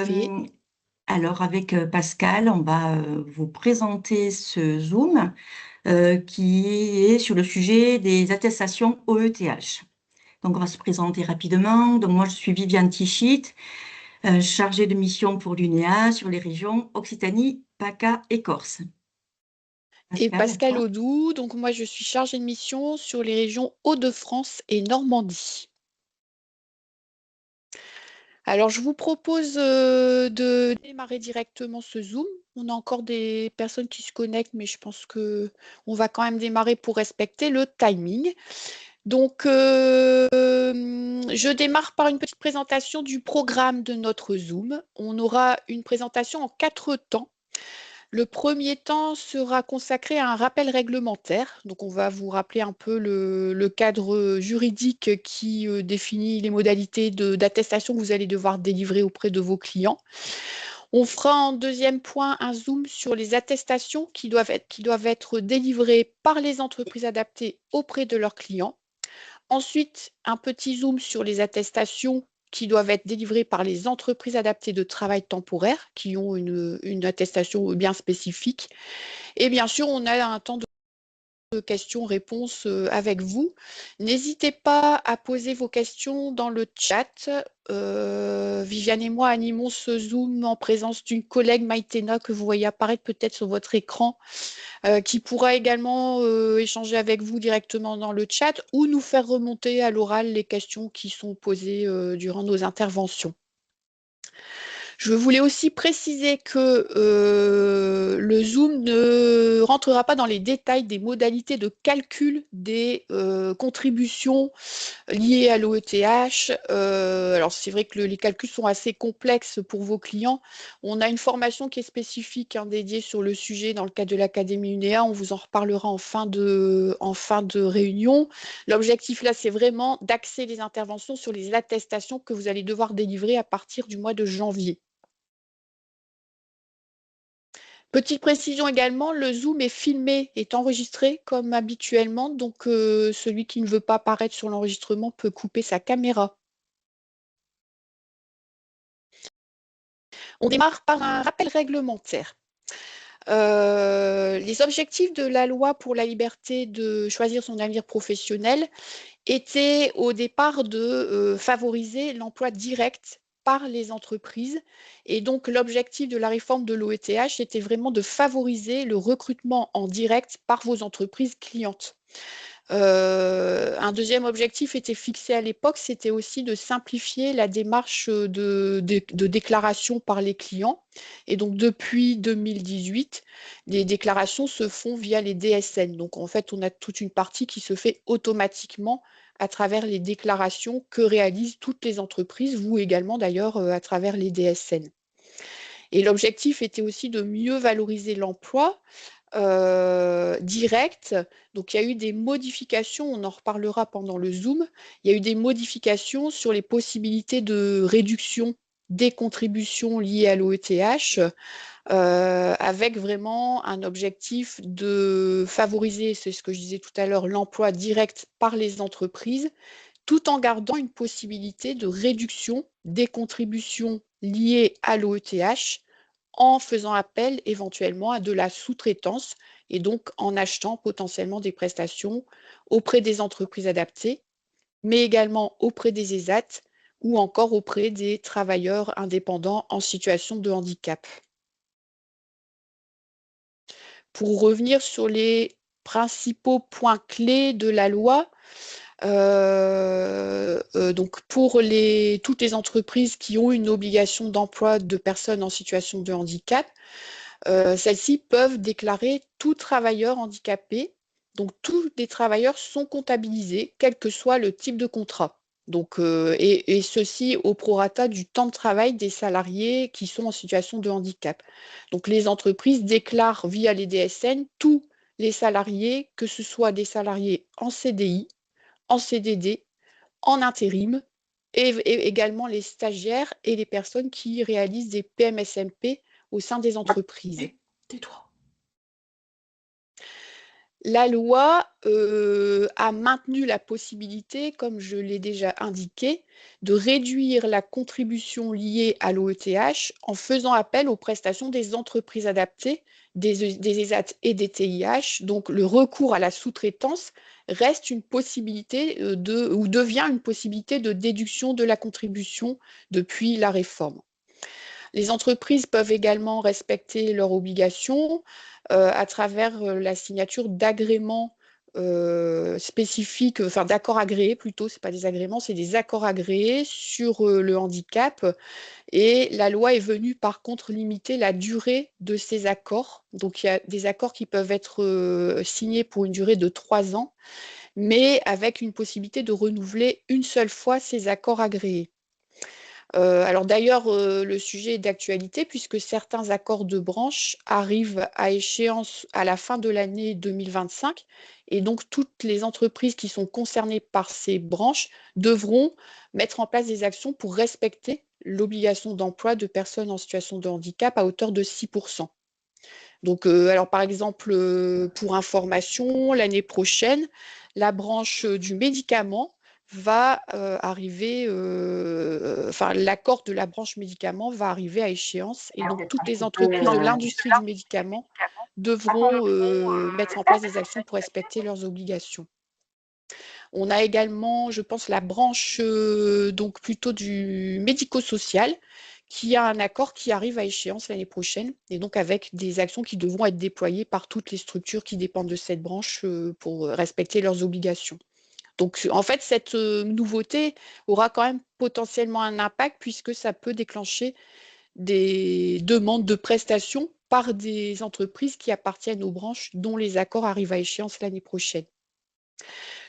Oui. Alors avec Pascal, on va vous présenter ce Zoom qui est sur le sujet des attestations OETH. Donc on va se présenter rapidement. Donc moi je suis Viviane Tichit, chargée de mission pour l'UNEA sur les régions Occitanie, PACA et Corse. Et Pascal, à Pascal toi. Audou, donc moi je suis chargée de mission sur les régions Hauts-de-France et Normandie. Alors je vous propose de démarrer directement ce Zoom. On a encore des personnes qui se connectent, mais je pense que on va quand même démarrer pour respecter le timing. Donc je démarre par une petite présentation du programme de notre Zoom. On aura une présentation en 4 temps. Le premier temps sera consacré à un rappel réglementaire. Donc, on va vous rappeler un peu le cadre juridique qui définit les modalités d'attestation que vous allez devoir délivrer auprès de vos clients. On fera en deuxième point un zoom sur les attestations qui doivent être délivrées par les entreprises adaptées auprès de leurs clients. Ensuite, un petit zoom sur les attestations qui doivent être délivrées par les entreprises adaptées de travail temporaire, qui ont une attestation bien spécifique. Et bien sûr, on a un temps de questions-réponses avec vous. N'hésitez pas à poser vos questions dans le chat. Viviane et moi animons ce Zoom en présence d'une collègue, Maïtena, que vous voyez apparaître peut-être sur votre écran, qui pourra également échanger avec vous directement dans le chat ou nous faire remonter à l'oral les questions qui sont posées durant nos interventions. Je voulais aussi préciser que le Zoom ne rentrera pas dans les détails des modalités de calcul des contributions liées à l'OETH. Alors, c'est vrai que les calculs sont assez complexes pour vos clients. On a une formation qui est spécifique, dédiée sur le sujet dans le cadre de l'Académie UNEA. On vous en reparlera en fin de réunion. L'objectif là, c'est vraiment d'axer les interventions sur les attestations que vous allez devoir délivrer à partir du mois de janvier. Petite précision également, le Zoom est filmé, est enregistré comme habituellement, donc celui qui ne veut pas apparaître sur l'enregistrement peut couper sa caméra. On démarre par un rappel réglementaire. Les objectifs de la loi pour la liberté de choisir son avenir professionnel étaient au départ de favoriser l'emploi direct par les entreprises. Et donc, l'objectif de la réforme de l'OETH était vraiment de favoriser le recrutement en direct par vos entreprises clientes. Un deuxième objectif était fixé à l'époque, c'était aussi de simplifier la démarche de déclaration par les clients. Et donc, depuis 2018, les déclarations se font via les DSN. Donc, en fait, on a toute une partie qui se fait automatiquement à travers les déclarations que réalisent toutes les entreprises, vous également d'ailleurs, à travers les DSN. Et l'objectif était aussi de mieux valoriser l'emploi direct. Donc, il y a eu des modifications, on en reparlera pendant le Zoom. Il y a eu des modifications sur les possibilités de réduction des contributions liées à l'OETH, avec vraiment un objectif de favoriser, c'est ce que je disais tout à l'heure, l'emploi direct par les entreprises, tout en gardant une possibilité de réduction des contributions liées à l'OETH en faisant appel éventuellement à de la sous-traitance et donc en achetant potentiellement des prestations auprès des entreprises adaptées, mais également auprès des ESAT ou encore auprès des travailleurs indépendants en situation de handicap. Pour revenir sur les principaux points clés de la loi, donc pour toutes les entreprises qui ont une obligation d'emploi de personnes en situation de handicap, celles-ci peuvent déclarer tout travailleur handicapé. Donc, tous les travailleurs sont comptabilisés, quel que soit le type de contrat. Donc, et ceci au prorata du temps de travail des salariés qui sont en situation de handicap. Donc, les entreprises déclarent via les DSN tous les salariés, que ce soit des salariés en CDI, en CDD, en intérim, et également les stagiaires et les personnes qui réalisent des PMSMP au sein des entreprises. Tais-toi. La loi a maintenu la possibilité, comme je l'ai déjà indiqué, de réduire la contribution liée à l'OETH en faisant appel aux prestations des entreprises adaptées, des ESAT et des TIH. Donc le recours à la sous-traitance reste une possibilité ou devient une possibilité de déduction de la contribution depuis la réforme. Les entreprises peuvent également respecter leurs obligations à travers la signature d'agréments spécifiques, enfin d'accords agréés plutôt, ce n'est pas des agréments, c'est des accords agréés sur le handicap. Et la loi est venue par contre limiter la durée de ces accords. Donc il y a des accords qui peuvent être signés pour une durée de 3 ans, mais avec une possibilité de renouveler une seule fois ces accords agréés. Alors d'ailleurs, le sujet est d'actualité puisque certains accords de branche arrivent à échéance à la fin de l'année 2025 et donc toutes les entreprises qui sont concernées par ces branches devront mettre en place des actions pour respecter l'obligation d'emploi de personnes en situation de handicap à hauteur de 6%. Donc, alors par exemple, pour information, l'année prochaine, la branche du médicament va arriver, enfin l'accord de la branche médicament va arriver à échéance et donc toutes les entreprises de l'industrie du médicament devront mettre en place des actions pour respecter leurs obligations. On a également, je pense, la branche donc plutôt du médico-social qui a un accord qui arrive à échéance l'année prochaine et donc avec des actions qui devront être déployées par toutes les structures qui dépendent de cette branche pour respecter leurs obligations. Donc en fait, cette nouveauté aura quand même potentiellement un impact puisque ça peut déclencher des demandes de prestations par des entreprises qui appartiennent aux branches dont les accords arrivent à échéance l'année prochaine.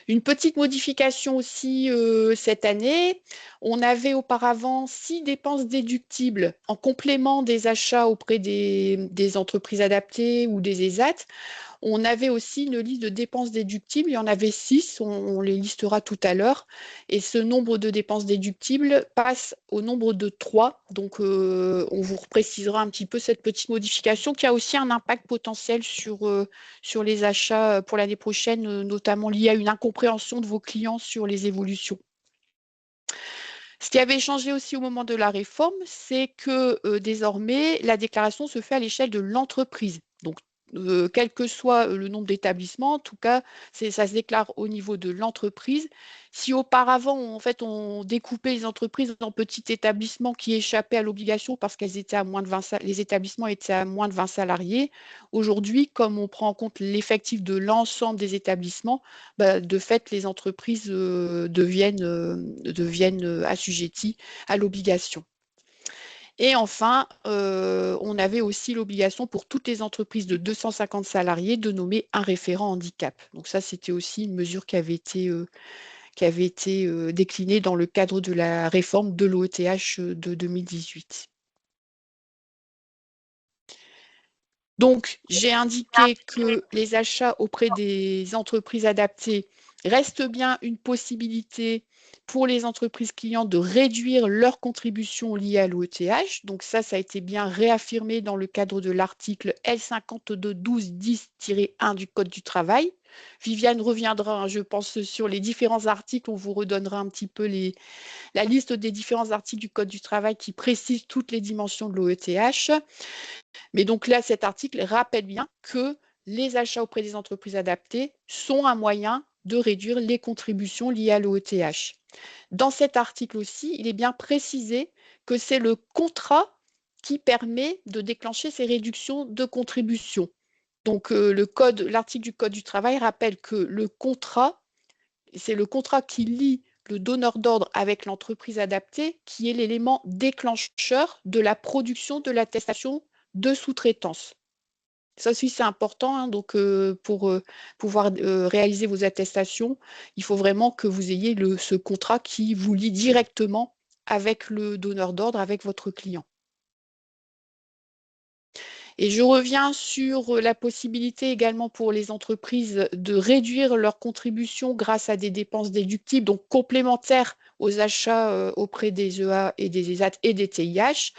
Une petite modification aussi cette année. On avait auparavant 6 dépenses déductibles en complément des achats auprès des entreprises adaptées ou des ESAT. On avait aussi une liste de dépenses déductibles. Il y en avait 6, on les listera tout à l'heure. Et ce nombre de dépenses déductibles passe au nombre de 3. Donc, on vous précisera un petit peu cette petite modification qui a aussi un impact potentiel sur les achats pour l'année prochaine, notamment lié à une incompréhension de vos clients sur les évolutions. Ce qui avait changé aussi au moment de la réforme, c'est que désormais, la déclaration se fait à l'échelle de l'entreprise. Donc, quel que soit le nombre d'établissements, en tout cas, ça se déclare au niveau de l'entreprise. Si auparavant, en fait, on découpait les entreprises en petits établissements qui échappaient à l'obligation parce qu'elles étaient à moins de 20, les établissements étaient à moins de 20 salariés, aujourd'hui, comme on prend en compte l'effectif de l'ensemble des établissements, bah, de fait, les entreprises deviennent assujetties à l'obligation. Et enfin, on avait aussi l'obligation pour toutes les entreprises de 250 salariés de nommer un référent handicap. Donc ça, c'était aussi une mesure qui avait été déclinée dans le cadre de la réforme de l'OETH de 2018. Donc, j'ai indiqué que les achats auprès des entreprises adaptées restent bien une possibilité pour les entreprises clientes de réduire leurs contributions liées à l'OETH. Donc ça a été bien réaffirmé dans le cadre de l'article L5212-10-1 du Code du travail. Viviane reviendra, je pense, sur les différents articles. On vous redonnera un petit peu la liste des différents articles du Code du travail qui précisent toutes les dimensions de l'OETH. Mais donc là, cet article rappelle bien que les achats auprès des entreprises adaptées sont un moyen de réduire les contributions liées à l'OETH. Dans cet article aussi, il est bien précisé que c'est le contrat qui permet de déclencher ces réductions de contributions. Donc l'article du Code du travail rappelle que le contrat, c'est le contrat qui lie le donneur d'ordre avec l'entreprise adaptée qui est l'élément déclencheur de la production de l'attestation de sous-traitance. Ça aussi, c'est important. Hein, donc, pour pouvoir réaliser vos attestations, il faut vraiment que vous ayez ce contrat qui vous lie directement avec le donneur d'ordre, avec votre client. Et je reviens sur la possibilité également pour les entreprises de réduire leurs contributions grâce à des dépenses déductibles, donc complémentaires aux achats auprès des EA et des ESAT et des TIH.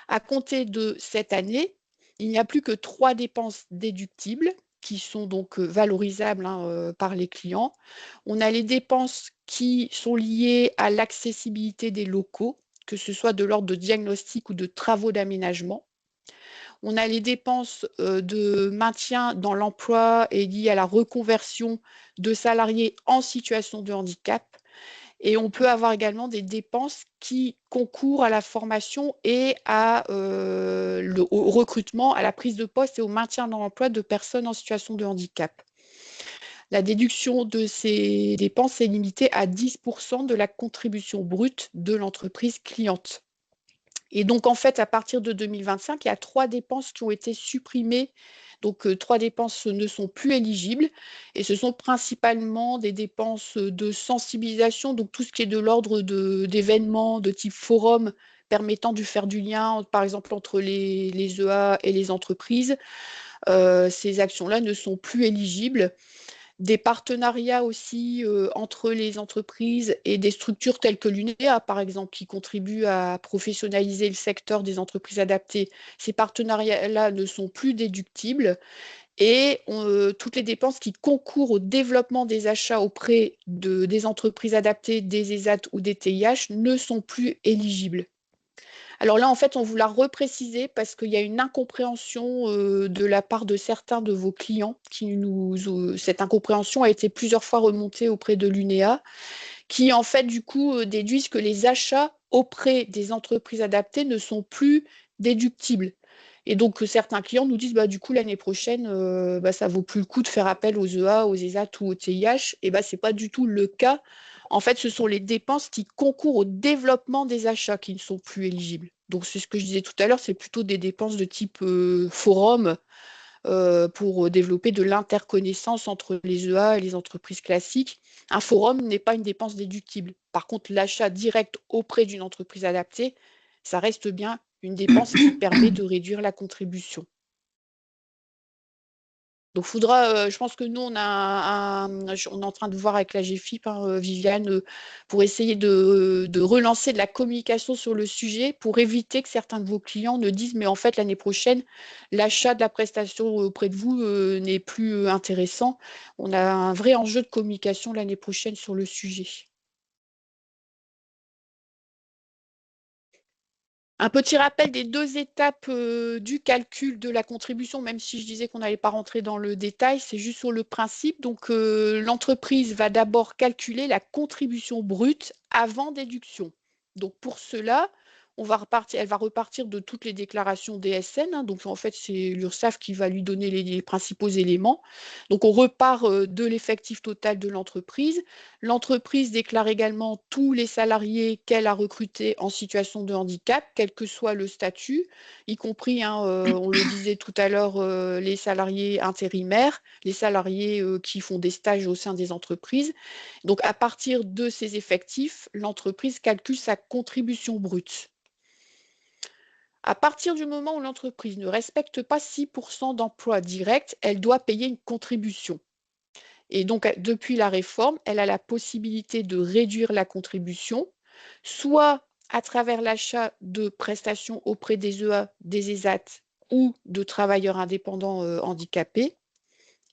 À compter de cette année, il n'y a plus que 3 dépenses déductibles qui sont donc valorisables par les clients. On a les dépenses qui sont liées à l'accessibilité des locaux, que ce soit de l'ordre de diagnostic ou de travaux d'aménagement. On a les dépenses de maintien dans l'emploi et liées à la reconversion de salariés en situation de handicap. Et on peut avoir également des dépenses qui concourent à la formation et au recrutement, à la prise de poste et au maintien dans l'emploi de personnes en situation de handicap. La déduction de ces dépenses est limitée à 10% de la contribution brute de l'entreprise cliente. Et donc, en fait, à partir de 2025, il y a 3 dépenses qui ont été supprimées. Donc, 3 dépenses ne sont plus éligibles et ce sont principalement des dépenses de sensibilisation, donc tout ce qui est de l'ordre d'événements de type forum permettant de faire du lien, par exemple, entre les EA et les entreprises. Ces actions-là ne sont plus éligibles. Des partenariats aussi entre les entreprises et des structures telles que l'UNEA, par exemple, qui contribuent à professionnaliser le secteur des entreprises adaptées. Ces partenariats-là ne sont plus déductibles et toutes les dépenses qui concourent au développement des achats auprès des entreprises adaptées, des ESAT ou des TIH ne sont plus éligibles. Alors là, en fait, on vous l'a reprécisé parce qu'il y a une incompréhension de la part de certains de vos clients. Cette incompréhension a été plusieurs fois remontée auprès de l'UNEA, qui en fait, du coup, déduisent que les achats auprès des entreprises adaptées ne sont plus déductibles. Et donc, certains clients nous disent, bah, du coup, l'année prochaine, ça vaut plus le coup de faire appel aux EA, aux ESAT ou aux TIH. Et ce n'est pas du tout le cas. En fait, ce sont les dépenses qui concourent au développement des achats qui ne sont plus éligibles. Donc, c'est ce que je disais tout à l'heure, c'est plutôt des dépenses de type forum pour développer de l'interconnaissance entre les EA et les entreprises classiques. Un forum n'est pas une dépense déductible. Par contre, l'achat direct auprès d'une entreprise adaptée, ça reste bien une dépense qui permet de réduire la contribution. Donc, je pense que nous, on est en train de voir avec la GFIP, Viviane, pour essayer de relancer de la communication sur le sujet pour éviter que certains de vos clients ne disent, mais en fait, l'année prochaine, l'achat de la prestation auprès de vous n'est plus intéressant. On a un vrai enjeu de communication l'année prochaine sur le sujet. Un petit rappel des 2 étapes du calcul de la contribution, même si je disais qu'on n'allait pas rentrer dans le détail, c'est juste sur le principe. Donc, l'entreprise va d'abord calculer la contribution brute avant déduction. Donc, pour cela, elle va repartir de toutes les déclarations DSN. Donc, en fait, c'est l'URSSAF qui va lui donner les principaux éléments. Donc, on repart de l'effectif total de l'entreprise. L'entreprise déclare également tous les salariés qu'elle a recrutés en situation de handicap, quel que soit le statut, y compris, on le disait tout à l'heure, les salariés intérimaires, les salariés qui font des stages au sein des entreprises. Donc, à partir de ces effectifs, l'entreprise calcule sa contribution brute. À partir du moment où l'entreprise ne respecte pas 6% d'emplois directs, elle doit payer une contribution. Et donc, depuis la réforme, elle a la possibilité de réduire la contribution, soit à travers l'achat de prestations auprès des EA, des ESAT ou de travailleurs indépendants handicapés.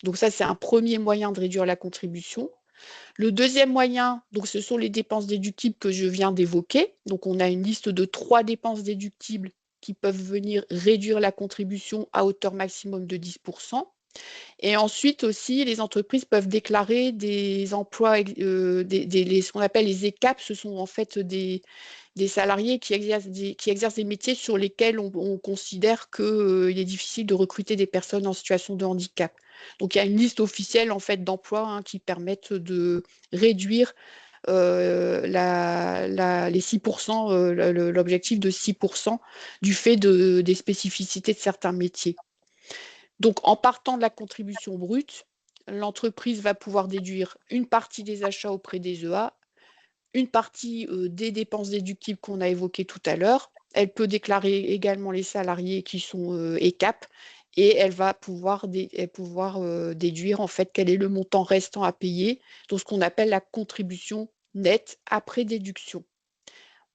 Donc ça, c'est un premier moyen de réduire la contribution. Le deuxième moyen, donc, ce sont les dépenses déductibles que je viens d'évoquer. Donc, on a une liste de 3 dépenses déductibles qui peuvent venir réduire la contribution à hauteur maximum de 10%. Et ensuite aussi, les entreprises peuvent déclarer des emplois, ce qu'on appelle les ECAP, ce sont en fait des salariés qui exercent des métiers sur lesquels on considère qu'il est difficile de recruter des personnes en situation de handicap. Donc, il y a une liste officielle en fait d'emplois qui permettent de réduire les 6%, l'objectif de 6% du fait des spécificités de certains métiers. Donc, en partant de la contribution brute, l'entreprise va pouvoir déduire une partie des achats auprès des EA, une partie des dépenses déductibles qu'on a évoquées tout à l'heure. Elle peut déclarer également les salariés qui sont ECAP et elle va pouvoir déduire en fait quel est le montant restant à payer, donc ce qu'on appelle la contribution nette après déduction.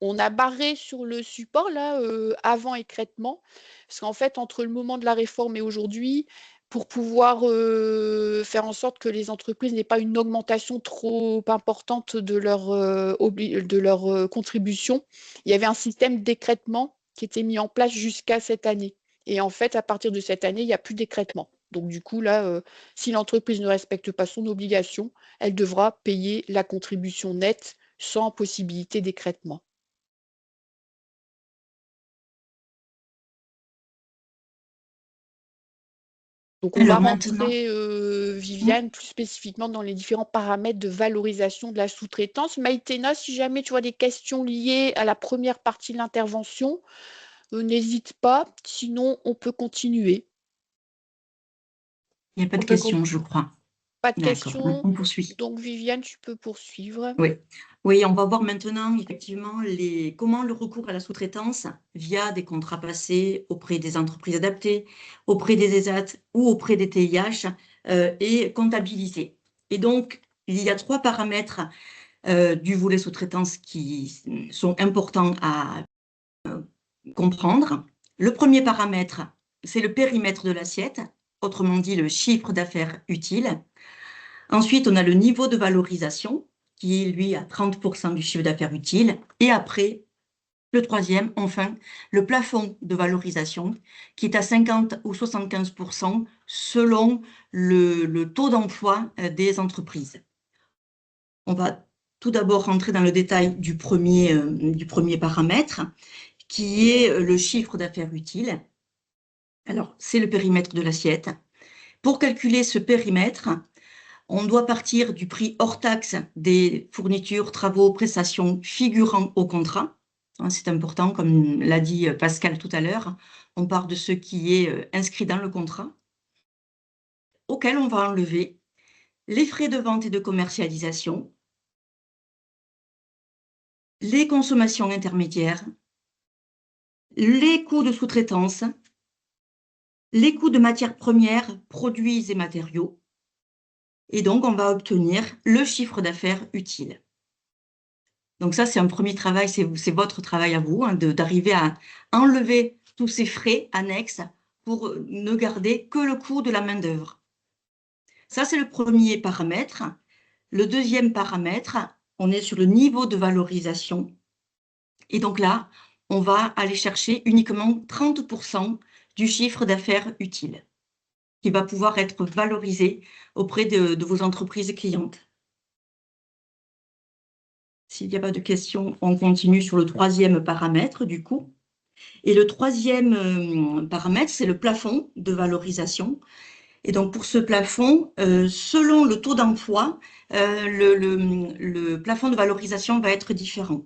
On a barré sur le support là avant écrêtement, parce qu'en fait, entre le moment de la réforme et aujourd'hui, pour pouvoir faire en sorte que les entreprises n'aient pas une augmentation trop importante de leur contribution. Il y avait un système d'écrêtement qui était mis en place jusqu'à cette année. Et en fait, à partir de cette année, il n'y a plus d'écrêtement. Donc du coup, là, si l'entreprise ne respecte pas son obligation, elle devra payer la contribution nette sans possibilité d'écrêtement. Donc, on va Alors maintenant, rentrer, hmm, Viviane, plus spécifiquement dans les différents paramètres de valorisation de la sous-traitance. Maïtena, si jamais tu as des questions liées à la première partie de l'intervention, n'hésite pas, sinon on peut continuer. il n'y a pas On de peut questions, je continuer. crois. Pas de D'accord, questions? on poursuit. Donc Viviane, tu peux poursuivre. Oui. Oui, on va voir maintenant effectivement comment le recours à la sous-traitance via des contrats passés auprès des entreprises adaptées, auprès des ESAT ou auprès des TIH est comptabilisé. Et donc, il y a trois paramètres du volet sous-traitance qui sont importants à comprendre. Le premier paramètre, c'est le périmètre de l'assiette, autrement dit le chiffre d'affaires utile. Ensuite, on a le niveau de valorisation, qui est, lui, à 30% du chiffre d'affaires utile. Et après, le troisième, enfin, le plafond de valorisation, qui est à 50 ou 75% selon le taux d'emploi des entreprises. On va tout d'abord rentrer dans le détail du premier paramètre, qui est le chiffre d'affaires utile. Alors, c'est le périmètre de l'assiette. Pour calculer ce périmètre, on doit partir du prix hors taxe des fournitures, travaux, prestations figurant au contrat. C'est important, comme l'a dit Pascal tout à l'heure. On part de ce qui est inscrit dans le contrat, auquel on va enlever les frais de vente et de commercialisation, les consommations intermédiaires, les coûts de sous-traitance, les coûts de matières premières, produits et matériaux. Et donc, on va obtenir le chiffre d'affaires utile. Donc ça, c'est un premier travail, c'est votre travail à vous, hein, d'arriver à enlever tous ces frais annexes pour ne garder que le coût de la main-d'œuvre. Ça, c'est le premier paramètre. Le deuxième paramètre, on est sur le niveau de valorisation. Et donc là, on va aller chercher uniquement 30% du chiffre d'affaires utile qui va pouvoir être valorisé auprès de vos entreprises clientes. S'il n'y a pas de questions, on continue sur le troisième paramètre du coup. Et le troisième paramètre, c'est le plafond de valorisation. Et donc, pour ce plafond, selon le taux d'emploi, le plafond de valorisation va être différent.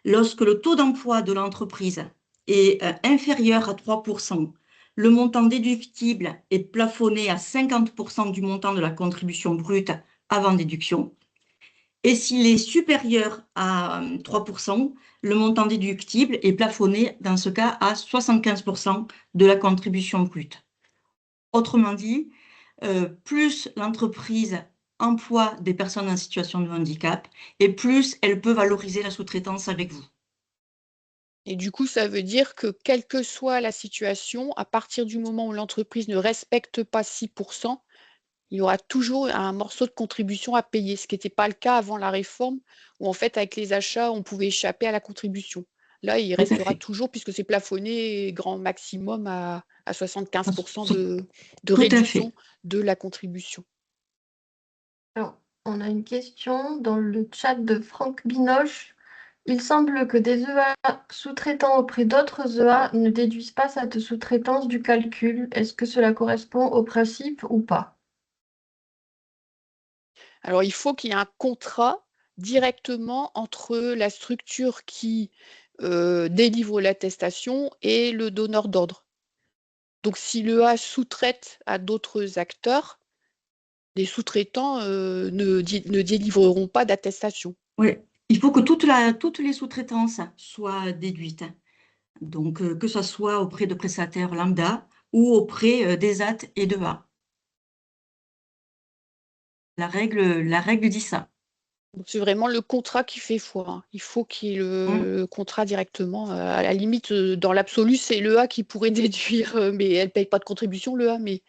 Lorsque le taux d'emploi de l'entreprise est inférieur à 3%, le montant déductible est plafonné à 50% du montant de la contribution brute avant déduction. Et s'il est supérieur à 3%, le montant déductible est plafonné dans ce cas à 75% de la contribution brute. Autrement dit, plus l'entreprise emploie des personnes en situation de handicap et plus elle peut valoriser la sous-traitance avec vous. Et du coup, ça veut dire que quelle que soit la situation, à partir du moment où l'entreprise ne respecte pas 6%, il y aura toujours un morceau de contribution à payer, ce qui n'était pas le cas avant la réforme, où en fait, avec les achats, on pouvait échapper à la contribution. Là, il Tout à restera fait. toujours, puisque c'est plafonné grand maximum à 75% de Tout à fait. réduction de la contribution. Alors, on a une question dans le chat de Franck Binoche. Il semble que des EA sous-traitants auprès d'autres EA ne déduisent pas cette sous-traitance du calcul. Est-ce que cela correspond au principe ou pas? Alors, il faut qu'il y ait un contrat directement entre la structure qui délivre l'attestation et le donneur d'ordre. Donc, si l'EA sous-traite à d'autres acteurs, les sous-traitants ne délivreront pas d'attestation. Oui, il faut que toutes les sous-traitances soient déduites. Donc, que ce soit auprès de prestataires lambda ou auprès des AT et de A. La règle dit ça. C'est vraiment le contrat qui fait foi, hein. Il faut qu'il y ait Mmh. le contrat directement. À la limite, dans l'absolu, c'est l'EA qui pourrait déduire, mais elle ne paye pas de contribution, l'EA, mais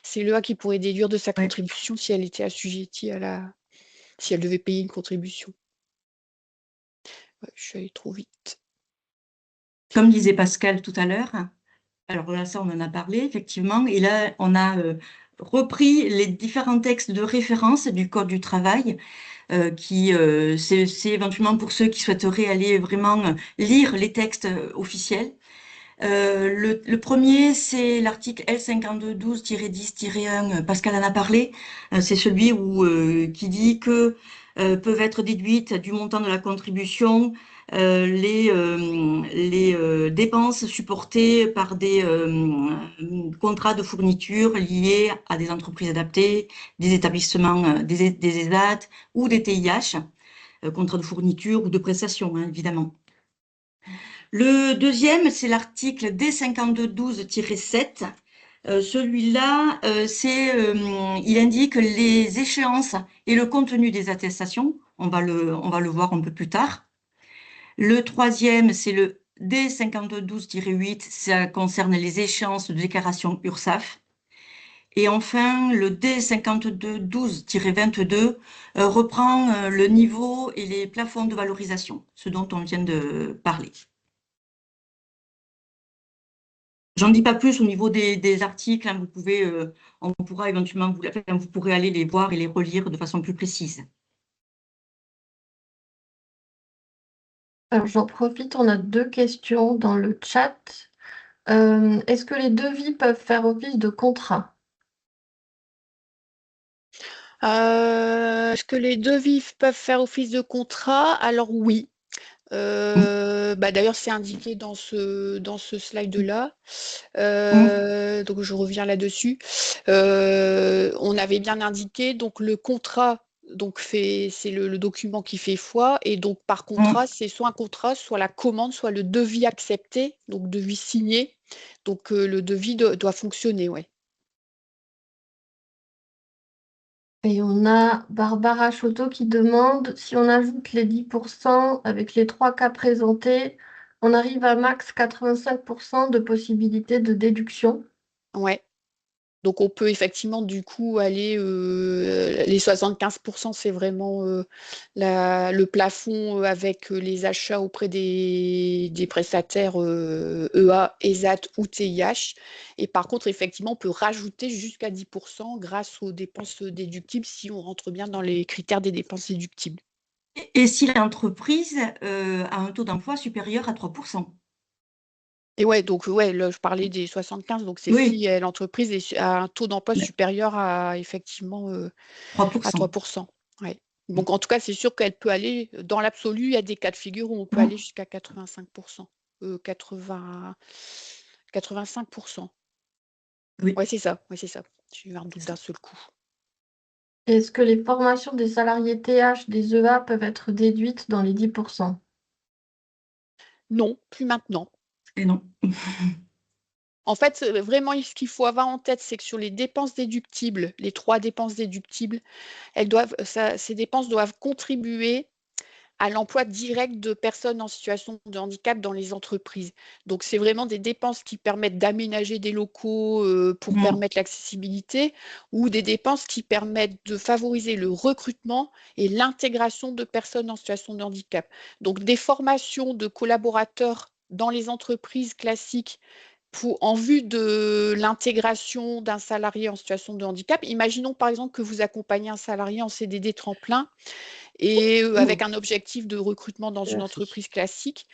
c'est l'EA qui pourrait déduire de sa Ouais. contribution si elle était assujettie si elle devait payer une contribution. Ouais, je suis allée trop vite. Comme disait Pascal tout à l'heure, alors là, ça, on en a parlé, effectivement, et là, on a repris les différents textes de référence du Code du travail, c'est éventuellement pour ceux qui souhaiteraient aller vraiment lire les textes officiels. Le premier, c'est l'article L5212-10-1, Pascal en a parlé, c'est celui qui dit que peuvent être déduites du montant de la contribution les dépenses supportées par des contrats de fourniture liés à des entreprises adaptées, des établissements, des ESAT ou des TIH, contrats de fourniture ou de prestation, hein, évidemment. Le deuxième, c'est l'article D5212-7. Celui-là, il indique les échéances et le contenu des attestations. On va le voir un peu plus tard. Le troisième, c'est le D5212-8. Ça concerne les échéances de déclaration URSSAF. Et enfin, le D5212-22 reprend le niveau et les plafonds de valorisation, ce dont on vient de parler. J'en dis pas plus au niveau des articles, hein, on pourra éventuellement, vous pourrez aller les voir et les relire de façon plus précise. Alors, j'en profite, on a 2 questions dans le chat. Est-ce que les devis peuvent faire office de contrat? Est-ce que les devis peuvent faire office de contrat? Alors oui. D'ailleurs, c'est indiqué dans ce slide-là. Donc je reviens là-dessus. On avait bien indiqué, donc le contrat, donc c'est le document qui fait foi, et donc par contrat, c'est soit un contrat, soit la commande, soit le devis accepté, donc devis signé. Donc le devis doit fonctionner, ouais. Et on a Barbara Choteau qui demande si on ajoute les 10% avec les 3 cas présentés, on arrive à max 85% de possibilité de déduction. Ouais. Donc on peut effectivement du coup aller les 75%, c'est vraiment le plafond avec les achats auprès des prestataires EA, ESAT ou TIH. Et par contre, effectivement, on peut rajouter jusqu'à 10% grâce aux dépenses déductibles si on rentre bien dans les critères des dépenses déductibles. Et si l'entreprise a un taux d'emploi supérieur à 3%. Et ouais, donc ouais, là, je parlais des 75, donc c'est Oui, si l'entreprise a un taux d'emploi supérieur à effectivement à 3%. 3%. Ouais. Donc en tout cas, c'est sûr qu'elle peut aller, dans l'absolu, il y a des cas de figure où on peut Mm. aller jusqu'à 85%. 85%. Oui, Ouais, c'est ça. Ouais, c'est ça. J'ai eu un doute d'un seul coup. Est-ce que les formations des salariés TH des EA peuvent être déduites dans les 10%? Non, plus maintenant. et non. En fait, vraiment, ce qu'il faut avoir en tête, c'est que sur les dépenses déductibles, les 3 dépenses déductibles, ces dépenses doivent contribuer à l'emploi direct de personnes en situation de handicap dans les entreprises. Donc, c'est vraiment des dépenses qui permettent d'aménager des locaux pour Mm. permettre l'accessibilité ou des dépenses qui permettent de favoriser le recrutement et l'intégration de personnes en situation de handicap. Donc, des formations de collaborateurs dans les entreprises classiques en vue de l'intégration d'un salarié en situation de handicap. Imaginons par exemple que vous accompagnez un salarié en CDD tremplin et avec un objectif de recrutement dans une Merci. entreprise classique.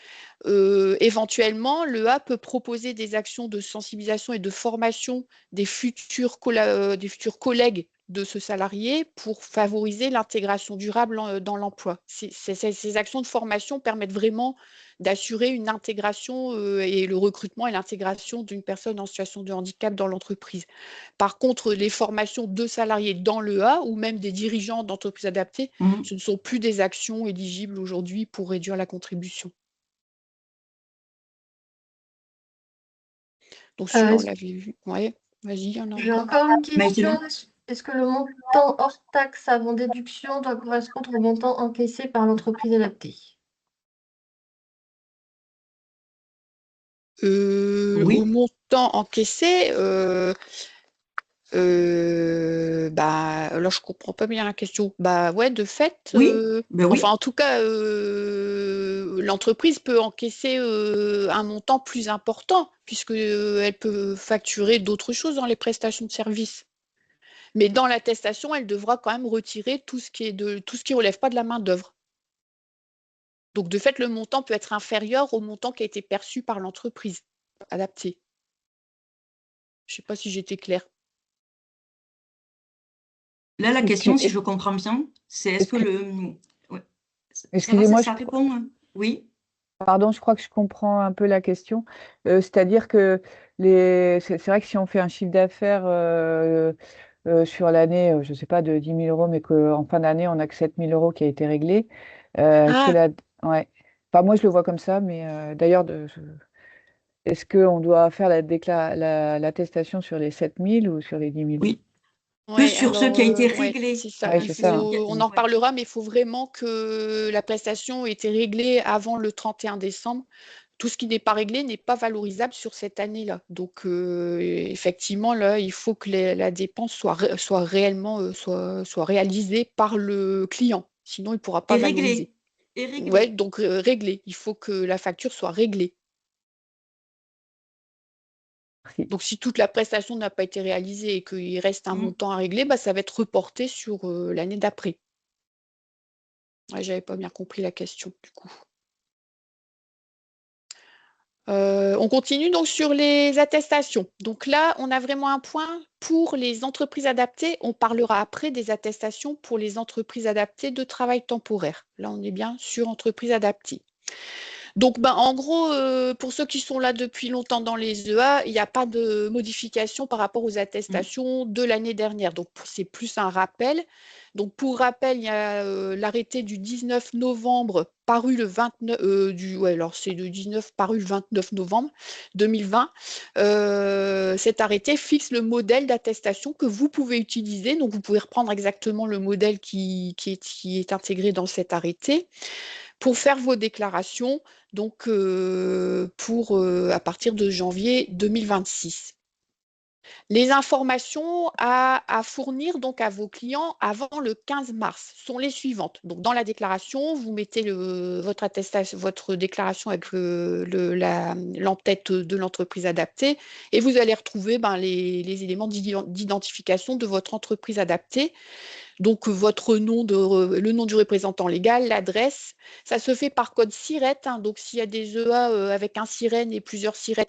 Éventuellement, l'EA peut proposer des actions de sensibilisation et de formation des futurs collègues de ce salarié pour favoriser l'intégration durable dans l'emploi. Ces actions de formation permettent vraiment d'assurer une intégration et le recrutement et l'intégration d'une personne en situation de handicap dans l'entreprise. Par contre, les formations de salariés dans l'EA ou même des dirigeants d'entreprises adaptées, Mm. ce ne sont plus des actions éligibles aujourd'hui pour réduire la contribution. Donc celui-là, on Est-ce l'avait vu. Ouais, vas-y, il y en a J'ai encore. encore une Maïté, question. Est-ce que le montant hors taxe avant déduction doit correspondre au montant encaissé par l'entreprise adaptée? Au Oui, montant encaissé, bah, là, je comprends pas bien la question. Bah ouais, de fait, oui, ben enfin, oui, en tout cas, l'entreprise peut encaisser un montant plus important, puisque elle peut facturer d'autres choses dans les prestations de services. Mais dans l'attestation, elle devra quand même retirer tout ce qui relève pas de la main-d'œuvre. Donc, de fait, le montant peut être inférieur au montant qui a été perçu par l'entreprise adaptée. Je sais pas si j'étais claire. là, la question, si Excu- je comprends bien, c'est est-ce que excu- ouais, ça va, Excusez-moi, ça répond, hein? Oui, pardon, je crois que je comprends un peu la question. C'est-à-dire que c'est vrai que si on fait un chiffre d'affaires sur l'année, je ne sais pas, de 10 000 euros, mais qu'en fin d'année, on n'a que 7 000 euros qui a été réglé, est-ce que Ah, la... Ouais. Enfin, moi, je le vois comme ça, mais d'ailleurs, est-ce qu'on doit faire l'attestation sur les 7 000 ou sur les 10 000? oui. Que ouais, sur ce alors, qui a été ouais, réglé. c'est ça. Oui, Il c'est faut, ça, hein. on Mm. en Ouais. reparlera, mais il faut vraiment que la prestation ait été réglée avant le 31 décembre. Tout ce qui n'est pas réglé n'est pas valorisable sur cette année-là. Donc, effectivement, là, il faut que la dépense soit réellement soit réalisée par le client. Sinon, il ne pourra pas Et valoriser. réglé. Et Ouais, réglé. donc réglé. Il faut que la facture soit réglée. Merci. Donc, si toute la prestation n'a pas été réalisée et qu'il reste un Mm. montant à régler, bah, ça va être reporté sur l'année d'après. Ouais, j'avais pas bien compris la question, du coup. On continue donc sur les attestations. Donc là, on a vraiment un point pour les entreprises adaptées. On parlera après des attestations pour les entreprises adaptées de travail temporaire. Là, on est bien sur entreprises adaptées. Donc, ben, en gros, pour ceux qui sont là depuis longtemps dans les EA, il n'y a pas de modification par rapport aux Mm. attestations de l'année dernière. Donc, c'est plus un rappel. Donc, pour rappel, il y a l'arrêté du 19 novembre paru le 29, ouais, alors c'est le 19 paru le 29 novembre 2020. Cet arrêté fixe le modèle d'attestation que vous pouvez utiliser. Donc, vous pouvez reprendre exactement le modèle qui est intégré dans cet arrêté pour faire vos déclarations, donc à partir de janvier 2026. Les informations à fournir donc à vos clients avant le 15 mars sont les suivantes. Donc dans la déclaration, vous mettez votre déclaration avec l'en-tête de l'entreprise adaptée et vous allez retrouver les éléments d'identification de votre entreprise adaptée. Donc, le nom du représentant légal, l'adresse, ça se fait par code SIRET, hein. Donc, s'il y a des EA avec un SIREN et plusieurs SIRET,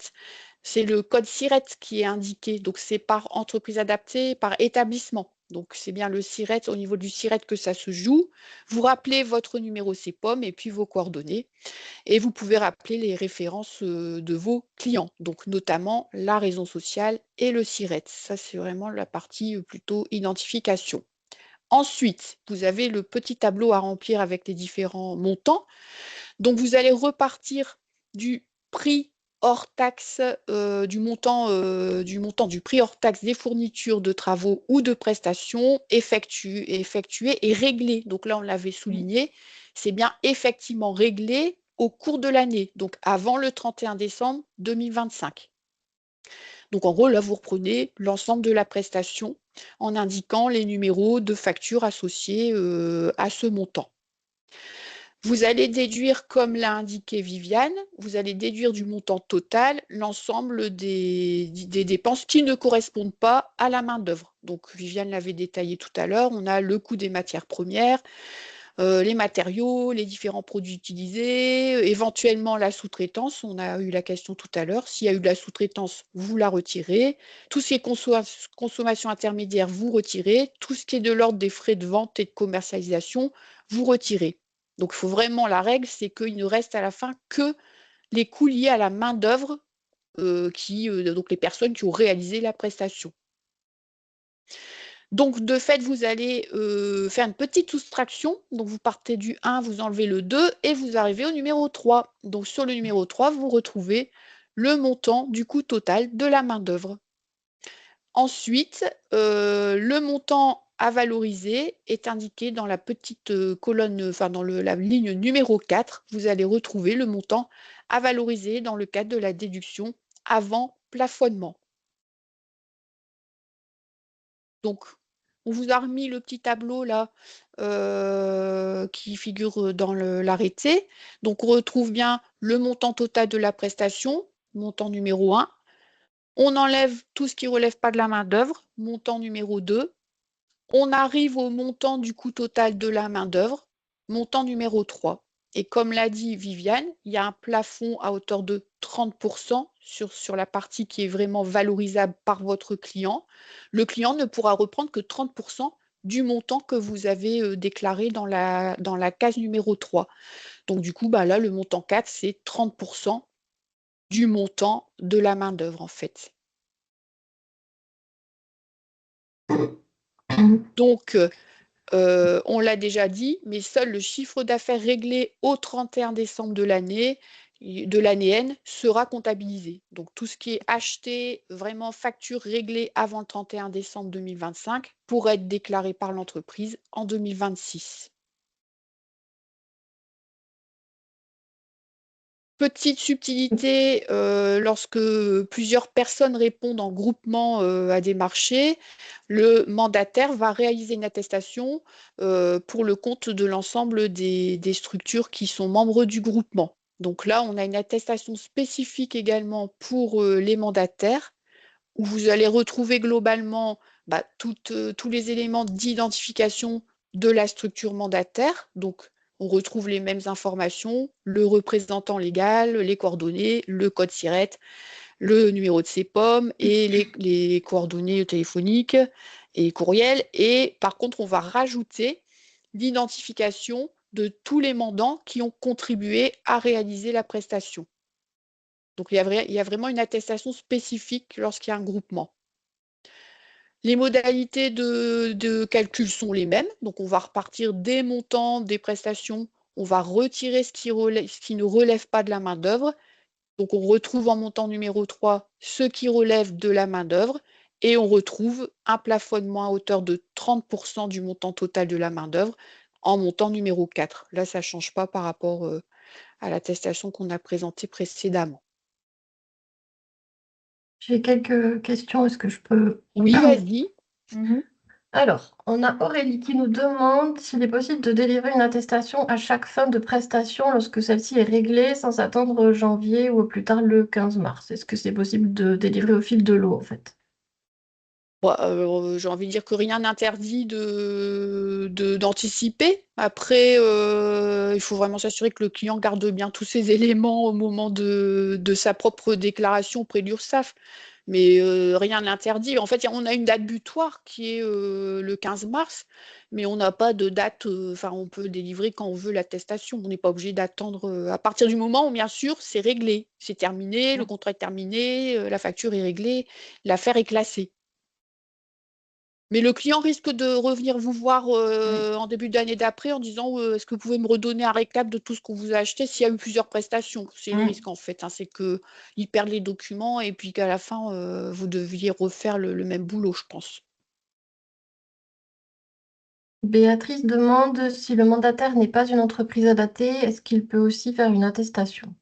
c'est le code SIRET qui est indiqué. Donc, c'est par entreprise adaptée, par établissement. Donc, c'est bien le SIRET, au niveau du SIRET que ça se joue. Vous rappelez votre numéro CPOM et puis vos coordonnées. Et vous pouvez rappeler les références de vos clients, donc notamment la raison sociale et le SIRET. Ça, c'est vraiment la partie plutôt identification. Ensuite, vous avez le petit tableau à remplir avec les différents montants. Donc, vous allez repartir du prix hors taxe, du montant du prix hors taxe des fournitures de travaux ou de prestations effectuées et réglées. Donc là, on l'avait Mm. souligné, c'est bien effectivement réglé au cours de l'année, donc avant le 31 décembre 2025. Donc en gros, là, vous reprenez l'ensemble de la prestation en indiquant les numéros de facture associés à ce montant. Vous allez déduire, comme l'a indiqué Viviane, vous allez déduire du montant total l'ensemble des dépenses qui ne correspondent pas à la main-d'œuvre. Donc Viviane l'avait détaillé tout à l'heure, on a le coût des matières premières, les matériaux, les différents produits utilisés, éventuellement la sous-traitance. On a eu la question tout à l'heure. S'il y a eu de la sous-traitance, vous la retirez. Tout ce qui est consommation intermédiaire, vous retirez. Tout ce qui est de l'ordre des frais de vente et de commercialisation, vous retirez. Donc, il faut vraiment, la règle, c'est qu'il ne reste à la fin que les coûts liés à la main-d'œuvre, donc les personnes qui ont réalisé la prestation. Donc, de fait, vous allez faire une petite soustraction. Donc, vous partez du 1, vous enlevez le 2 et vous arrivez au numéro 3. Donc, sur le numéro 3, vous retrouvez le montant du coût total de la main-d'œuvre. Ensuite, le montant à valoriser est indiqué dans la petite colonne, enfin dans la ligne numéro 4. Vous allez retrouver le montant à valoriser dans le cadre de la déduction avant plafonnement. Donc, on vous a remis le petit tableau là qui figure dans l'arrêté. Donc, on retrouve bien le montant total de la prestation, montant numéro 1. On enlève tout ce qui ne relève pas de la main-d'œuvre, montant numéro 2. On arrive au montant du coût total de la main-d'œuvre, montant numéro 3. Et comme l'a dit Viviane, il y a un plafond à hauteur de 30% sur la partie qui est vraiment valorisable par votre client. Le client ne pourra reprendre que 30% du montant que vous avez déclaré dans la case numéro 3. Donc du coup, là, le montant 4, c'est 30% du montant de la main-d'œuvre, en fait. Donc, on l'a déjà dit, mais seul le chiffre d'affaires réglé au 31 décembre de l'année N sera comptabilisé. Donc tout ce qui est acheté, vraiment facture réglée avant le 31 décembre 2025 pourra être déclaré par l'entreprise en 2026. Petite subtilité, lorsque plusieurs personnes répondent en groupement à des marchés, le mandataire va réaliser une attestation pour le compte de l'ensemble des structures qui sont membres du groupement. Donc là, on a une attestation spécifique également pour les mandataires, où vous allez retrouver globalement tous les éléments d'identification de la structure mandataire. Donc, on retrouve les mêmes informations, le représentant légal, les coordonnées, le code SIRET, le numéro de CEPOM et les coordonnées téléphoniques et courriels. Et par contre, on va rajouter l'identification de tous les mandants qui ont contribué à réaliser la prestation. Donc, il y a vraiment une attestation spécifique lorsqu'il y a un groupement. Les modalités de calcul sont les mêmes. Donc, on va repartir des montants des prestations. On va retirer ce qui ne relève pas de la main-d'œuvre. Donc, on retrouve en montant numéro 3 ce qui relève de la main-d'œuvre. Et on retrouve un plafonnement à hauteur de 30% du montant total de la main-d'œuvre en montant numéro 4. Là, ça ne change pas par rapport à l'attestation qu'on a présentée précédemment. J'ai quelques questions, est-ce que je peux... Oui, vas-y. Alors, on a Aurélie qui nous demande s'il est possible de délivrer une attestation à chaque fin de prestation lorsque celle-ci est réglée sans attendre janvier ou au plus tard le 15 mars. Est-ce que c'est possible de délivrer au fil de l'eau, en fait? J'ai envie de dire que rien n'interdit d'anticiper. Après, il faut vraiment s'assurer que le client garde bien tous ces éléments au moment de sa propre déclaration auprès de l'URSSAF. Mais rien n'interdit. En fait, on a une date butoir qui est le 15 mars, mais on n'a pas de date. Enfin, on peut délivrer quand on veut l'attestation. On n'est pas obligé d'attendre. À partir du moment où, bien sûr, c'est réglé, c'est terminé, le contrat est terminé, la facture est réglée, l'affaire est classée. Mais le client risque de revenir vous voir en début d'année d'après en disant est-ce que vous pouvez me redonner un récap de tout ce qu'on vous a acheté s'il y a eu plusieurs prestations. C'est le risque en fait, hein, c'est qu'ils perdent les documents et puis qu'à la fin, vous deviez refaire le même boulot, je pense. Béatrice demande si le mandataire n'est pas une entreprise adaptée, est-ce qu'il peut aussi faire une attestation?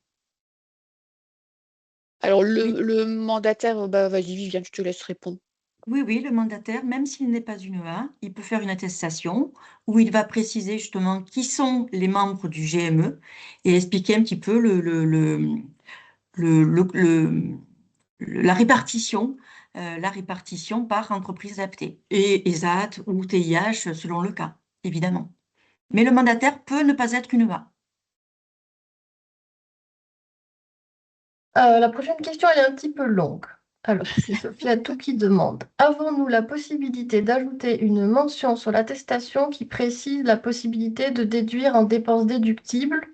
Alors Oui. le mandataire, vas-y Viviane, je te laisse répondre. Oui, le mandataire, même s'il n'est pas une EA, il peut faire une attestation où il va préciser justement qui sont les membres du GME et expliquer un petit peu la répartition par entreprise adaptée, et ESAT ou TIH selon le cas, évidemment. Mais le mandataire peut ne pas être qu'une EA. La prochaine question, elle est un petit peu longue. Alors, c'est Sophie Atou qui demande: avons-nous la possibilité d'ajouter une mention sur l'attestation qui précise la possibilité de déduire en dépenses déductibles?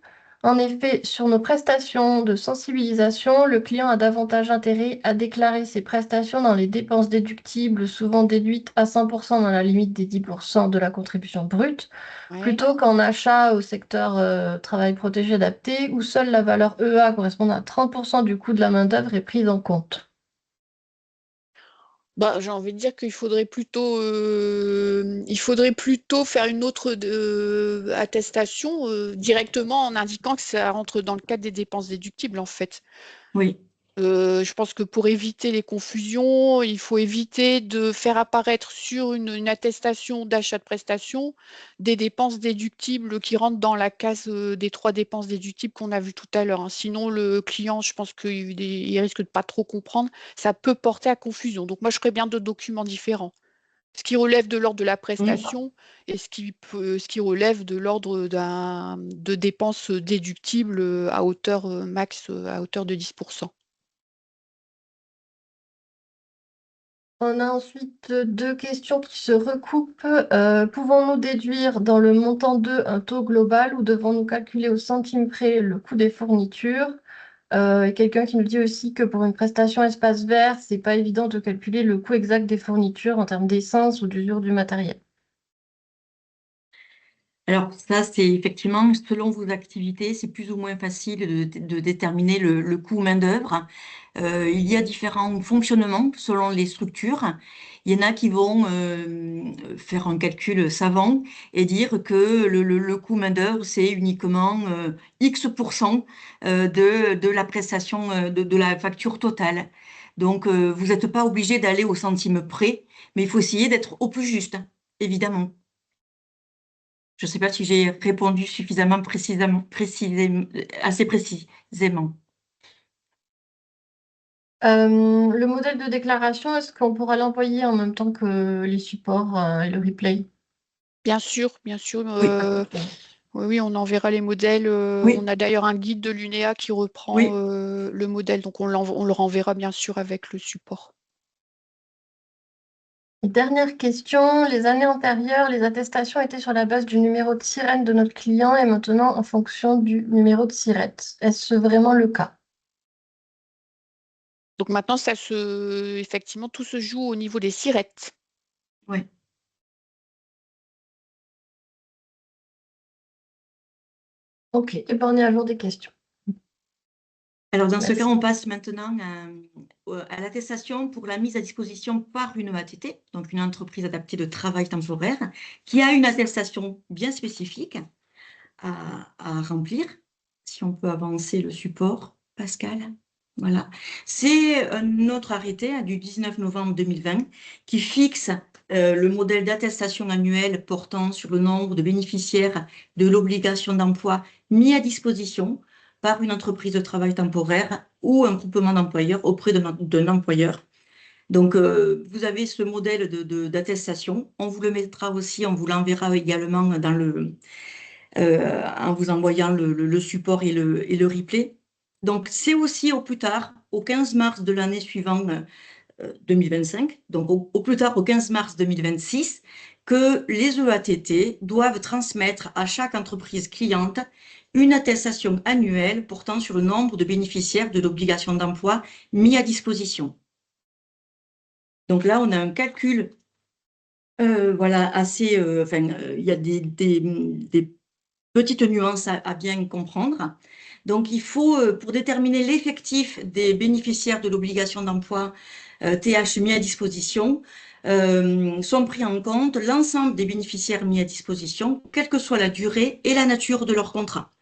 En effet, sur nos prestations de sensibilisation, le client a davantage intérêt à déclarer ses prestations dans les dépenses déductibles, souvent déduites à 100% dans la limite des 10% de la contribution brute, Ouais. plutôt qu'en achat au secteur travail protégé adapté, où seule la valeur EA correspondant à 30% du coût de la main-d'œuvre est prise en compte. Bah, j'ai envie de dire qu'il faudrait plutôt faire une autre attestation directement en indiquant que ça rentre dans le cadre des dépenses déductibles, en fait. Oui, Je pense que pour éviter les confusions, il faut éviter de faire apparaître sur une attestation d'achat de prestation des dépenses déductibles qui rentrent dans la case des 3 dépenses déductibles qu'on a vues tout à l'heure, hein. Sinon, le client, je pense qu'il risque de pas trop comprendre. Ça peut porter à confusion. Donc moi, je ferais bien 2 documents différents. Ce qui relève de l'ordre de la oui. prestation et ce qui relève de l'ordre de dépenses déductibles à hauteur max, à hauteur de 10%. On a ensuite deux questions qui se recoupent. Pouvons-nous déduire dans le montant 2 un taux global ou devons-nous calculer au centime près le coût des fournitures? Et quelqu'un qui nous dit aussi que pour une prestation espace vert, c'est pas évident de calculer le coût exact des fournitures en termes d'essence ou d'usure du matériel. Alors ça, c'est effectivement, selon vos activités, c'est plus ou moins facile de déterminer le coût main-d'œuvre. Il y a différents fonctionnements selon les structures. Il y en a qui vont faire un calcul savant et dire que le coût main-d'œuvre, c'est uniquement X% de la prestation, de la facture totale. Donc, vous n'êtes pas obligé d'aller au centime près, mais il faut essayer d'être au plus juste, évidemment. Je ne sais pas si j'ai répondu suffisamment assez précisément. Le modèle de déclaration, est-ce qu'on pourra l'envoyer en même temps que les supports et le replay? Bien sûr, bien sûr. Oui, Oui, oui, on enverra les modèles. On oui, a d'ailleurs un guide de l'UNEA qui reprend oui. le modèle, donc on le renverra bien sûr avec le support. Dernière question, les années antérieures, les attestations étaient sur la base du numéro de sirène de notre client et maintenant en fonction du numéro de SIRET. Est-ce vraiment le cas? Donc maintenant, effectivement, tout se joue au niveau des sirettes. Oui. Ok, et ben on est à jour des questions. Alors, dans ce cas, Merci. on passe maintenant à l'attestation pour la mise à disposition par une EATT, donc une entreprise adaptée de travail temporaire, qui a une attestation bien spécifique à remplir. Si on peut avancer le support, Pascal. Voilà. C'est un autre arrêté du 19 novembre 2020 qui fixe le modèle d'attestation annuelle portant sur le nombre de bénéficiaires de l'obligation d'emploi mis à disposition par une entreprise de travail temporaire ou un groupement d'employeurs auprès d'un employeur. Donc, vous avez ce modèle d'attestation. On vous le mettra aussi, on vous l'enverra également en vous envoyant le support et le replay. Donc, c'est aussi au plus tard, au 15 mars de l'année suivante, 2025, donc au plus tard au 15 mars 2026, que les EATT doivent transmettre à chaque entreprise cliente une attestation annuelle portant sur le nombre de bénéficiaires de l'obligation d'emploi mis à disposition. Donc là, on a un calcul voilà, assez, il y a des petites nuances à bien comprendre. Donc, il faut, pour déterminer l'effectif des bénéficiaires de l'obligation d'emploi TH mis à disposition, sont pris en compte l'ensemble des bénéficiaires mis à disposition, quelle que soit la durée et la nature de leur contrat.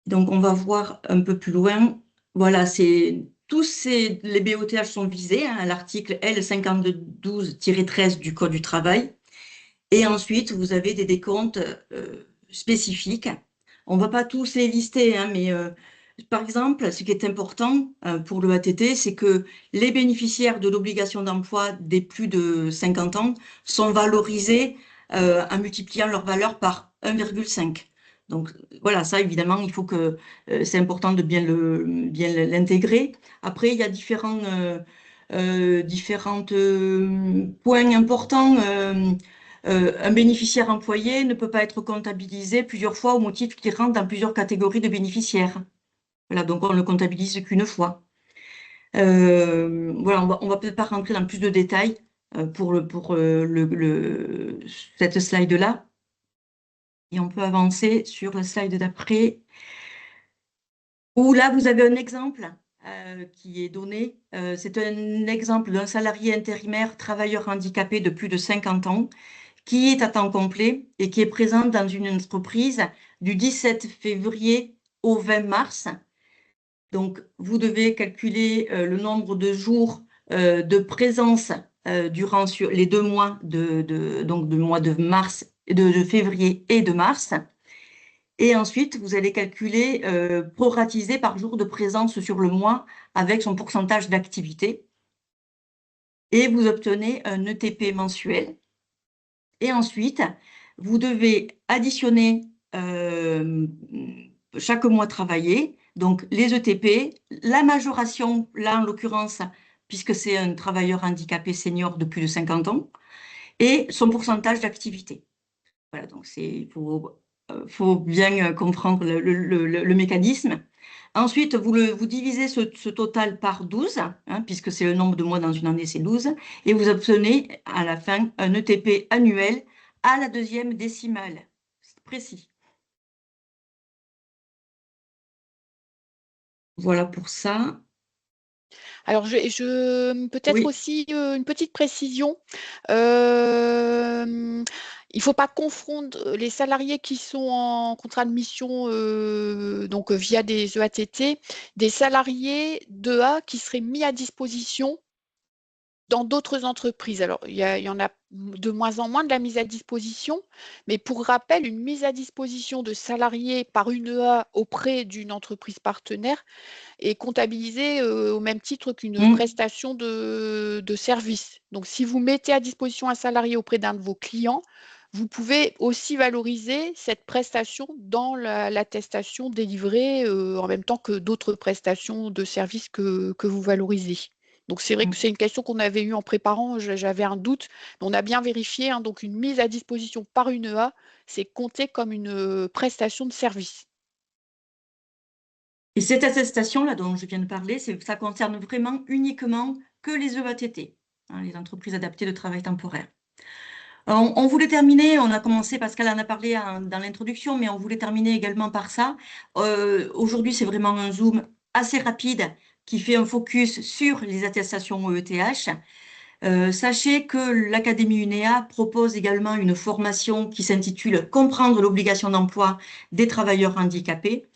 Donc, on va voir un peu plus loin. Voilà, les BOTH sont visés à l'article L5212-13 du Code du travail. Et ensuite, vous avez des décomptes spécifiques. On ne va pas tous les lister, hein, mais par exemple, ce qui est important pour le ATT, c'est que les bénéficiaires de l'obligation d'emploi des plus de 50 ans sont valorisés en multipliant leur valeur par 1,5. Donc voilà, ça évidemment, il faut que c'est important de bien l'intégrer. Après, il y a différents points importants. Un bénéficiaire employé ne peut pas être comptabilisé plusieurs fois au motif qu'il rentre dans plusieurs catégories de bénéficiaires. Voilà, donc on ne le comptabilise qu'une fois. Voilà, on va peut-être pas rentrer dans plus de détails pour cette slide-là. Et on peut avancer sur la slide d'après, où là, vous avez un exemple qui est donné. C'est un exemple d'un salarié intérimaire travailleur handicapé de plus de 50 ans qui est à temps complet et qui est présent dans une entreprise du 17 février au 20 mars. Donc, vous devez calculer le nombre de jours de présence durant les 2 mois donc du mois de mars, de février et de mars. Et ensuite, vous allez calculer proratisé par jour de présence sur le mois avec son pourcentage d'activité. Et vous obtenez un ETP mensuel. Et ensuite, vous devez additionner chaque mois travaillé, donc les ETP, la majoration, là en l'occurrence, puisque c'est un travailleur handicapé senior de plus de 50 ans, et son pourcentage d'activité. Voilà, donc il faut bien comprendre le mécanisme. Ensuite, vous divisez ce total par 12, hein, puisque c'est le nombre de mois dans une année, c'est 12, et vous obtenez à la fin un ETP annuel à la 2e décimale. C'est précis. Voilà pour ça. Alors, peut-être Oui. aussi une petite précision. Il ne faut pas confondre les salariés qui sont en contrat de mission donc via des EATT, des salariés d'EA qui seraient mis à disposition dans d'autres entreprises. Alors, il y en a de moins en moins de la mise à disposition, mais pour rappel, une mise à disposition de salariés par une EA auprès d'une entreprise partenaire est comptabilisée au même titre qu'une prestation de service. Donc, si vous mettez à disposition un salarié auprès d'un de vos clients, vous pouvez aussi valoriser cette prestation dans l'attestation délivrée en même temps que d'autres prestations de services que vous valorisez. Donc, c'est vrai que c'est une question qu'on avait eue en préparant, j'avais un doute, mais on a bien vérifié. Hein, donc, une mise à disposition par une EA, c'est compté comme une prestation de service. Et cette attestation-là dont je viens de parler, ça concerne vraiment uniquement que les EATT, hein, les entreprises adaptées de travail temporaire. On voulait terminer, on a commencé, Pascal en a parlé dans l'introduction, mais on voulait terminer également par ça. Aujourd'hui, c'est vraiment un zoom assez rapide qui fait un focus sur les attestations OETH. Sachez que l'Académie UNEA propose également une formation qui s'intitule « Comprendre l'obligation d'emploi des travailleurs handicapés ».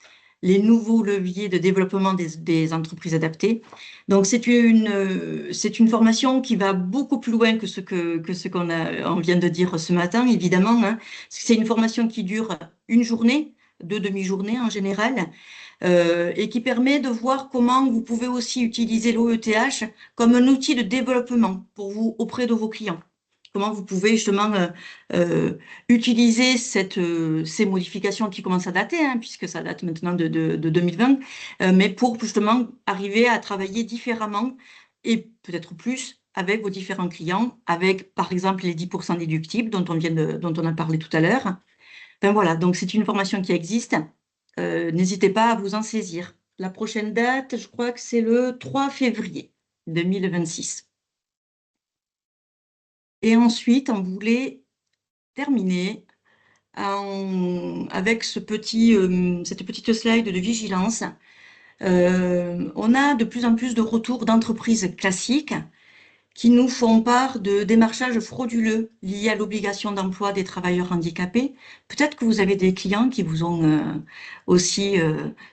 Les nouveaux leviers de développement des entreprises adaptées. Donc, c'est une formation qui va beaucoup plus loin que ce qu'on vient de dire ce matin, évidemment. Hein. C'est une formation qui dure une journée, 2 demi-journées en général, et qui permet de voir comment vous pouvez aussi utiliser l'OETH comme un outil de développement pour vous auprès de vos clients. Comment vous pouvez justement utiliser ces modifications qui commencent à dater, hein, puisque ça date maintenant de 2020, mais pour justement arriver à travailler différemment et peut-être plus avec vos différents clients, avec par exemple les 10% déductibles dont on a parlé tout à l'heure. Ben voilà, donc c'est une formation qui existe. N'hésitez pas à vous en saisir. La prochaine date, je crois que c'est le 3 février 2026. Et ensuite, on voulait terminer avec cette petite slide de vigilance. On a de plus en plus de retours d'entreprises classiques qui nous font part de démarchages frauduleux liés à l'obligation d'emploi des travailleurs handicapés. Peut-être que vous avez des clients qui vous ont aussi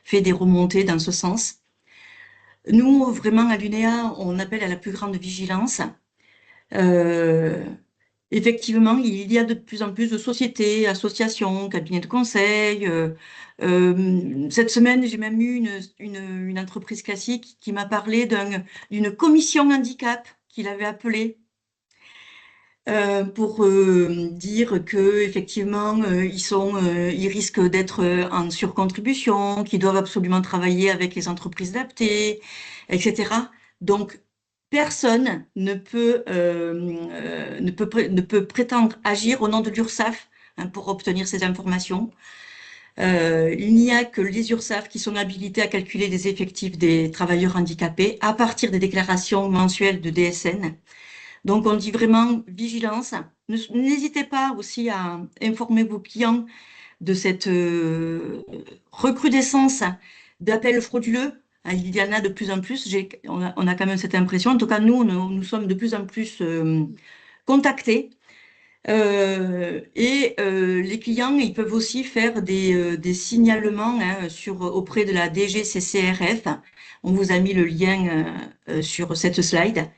fait des remontées dans ce sens. Nous, vraiment, à l'UNEA, on appelle à la plus grande vigilance. Effectivement, il y a de plus en plus de sociétés, associations, cabinets de conseil. Cette semaine, j'ai même eu une entreprise classique qui m'a parlé d'une commission handicap qu'il avait appelée pour dire que effectivement ils risquent d'être en surcontribution, qu'ils doivent absolument travailler avec les entreprises adaptées, etc. Donc personne ne peut prétendre agir au nom de l'URSSAF, hein, pour obtenir ces informations. Il n'y a que les URSSAF qui sont habilités à calculer les effectifs des travailleurs handicapés à partir des déclarations mensuelles de DSN. Donc, on dit vraiment vigilance. N'hésitez pas aussi à informer vos clients de cette recrudescence d'appels frauduleux. Il y en a de plus en plus. On a quand même cette impression. En tout cas, nous sommes de plus en plus contactés. Les clients, ils peuvent aussi faire des signalements hein, auprès de la DGCCRF. On vous a mis le lien sur cette slide.